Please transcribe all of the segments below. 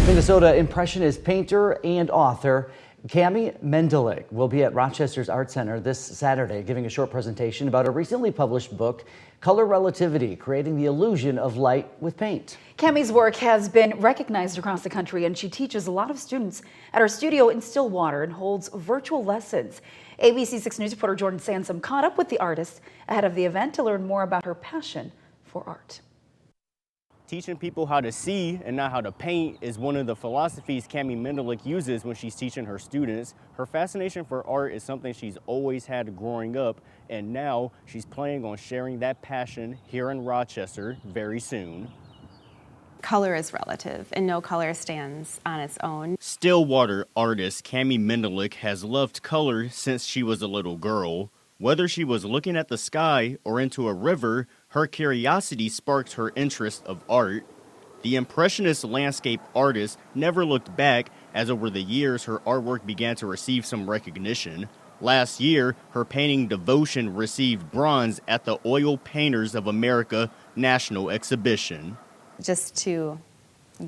Minnesota Impressionist painter and author Kami Mendlik will be at Rochester's Art Center this Saturday, giving a short presentation about a recently published book, Color Relativity, Creating the Illusion of Light with Paint. Kami's work has been recognized across the country, and she teaches a lot of students at her studio in Stillwater and holds virtual lessons. ABC 6 News reporter Jordan Sansom caught up with the artist ahead of the event to learn more about her passion for art. Teaching people how to see and not how to paint is one of the philosophies Kami Mendlik uses when she's teaching her students. Her fascination for art is something she's always had growing up, and now she's planning on sharing that passion here in Rochester very soon. Color is relative, and no color stands on its own. Stillwater artist Kami Mendlik has loved color since she was a little girl. Whether she was looking at the sky or into a river, her curiosity sparked her interest of art. The Impressionist landscape artist never looked back, as over the years her artwork began to receive some recognition. Last year, her painting Devotion received bronze at the Oil Painters of America National Exhibition. Just to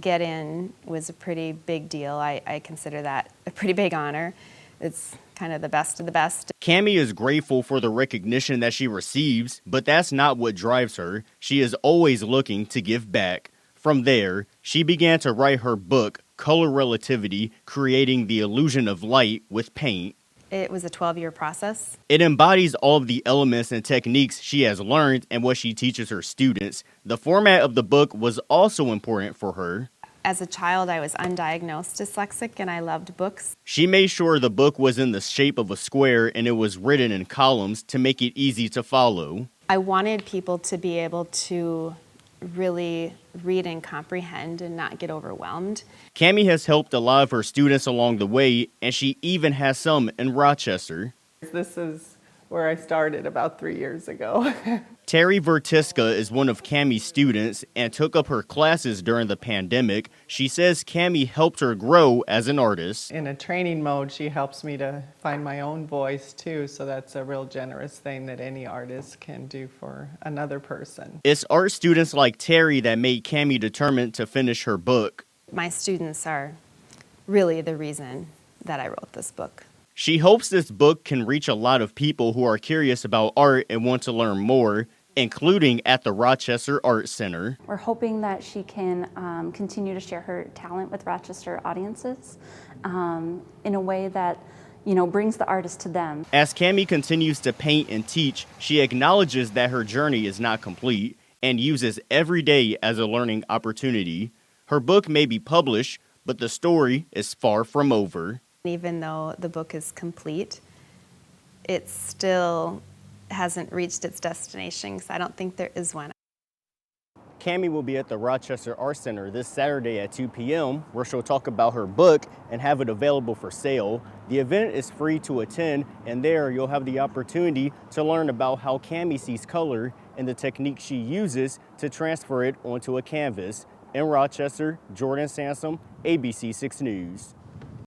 get in was a pretty big deal. I consider that a pretty big honor. It's kind of the best of the best. Kami is grateful for the recognition that she receives, but that's not what drives her. She is always looking to give back. From there, she began to write her book, Color Relativity, Creating the Illusion of Light with Paint. It was a 12-year process. It embodies all of the elements and techniques she has learned and what she teaches her students. The format of the book was also important for her. As a child, I was undiagnosed dyslexic, and I loved books. She made sure the book was in the shape of a square and it was written in columns to make it easy to follow. I wanted people to be able to really read and comprehend and not get overwhelmed. Kami has helped a lot of her students along the way, and she even has some in Rochester. This is where I started about 3 years ago. Terry Vertiska is one of Kami's students and took up her classes during the pandemic. She says Kami helped her grow as an artist. In a training mode, she helps me to find my own voice too, so that's a real generous thing that any artist can do for another person. It's art students like Terry that made Kami determined to finish her book. My students are really the reason that I wrote this book. She hopes this book can reach a lot of people who are curious about art and want to learn more, including at the Rochester Art Center. We're hoping that she can continue to share her talent with Rochester audiences in a way that, brings the artist to them. As Kami continues to paint and teach, she acknowledges that her journey is not complete and uses every day as a learning opportunity. Her book may be published, but the story is far from over. Even though the book is complete, it still hasn't reached its destination, because I don't think there is one. Kami will be at the Rochester Art Center this Saturday at 2 p.m., where she'll talk about her book and have it available for sale. The event is free to attend, and there you'll have the opportunity to learn about how Kami sees color and the technique she uses to transfer it onto a canvas. In Rochester, Jordan Sansom, ABC 6 News.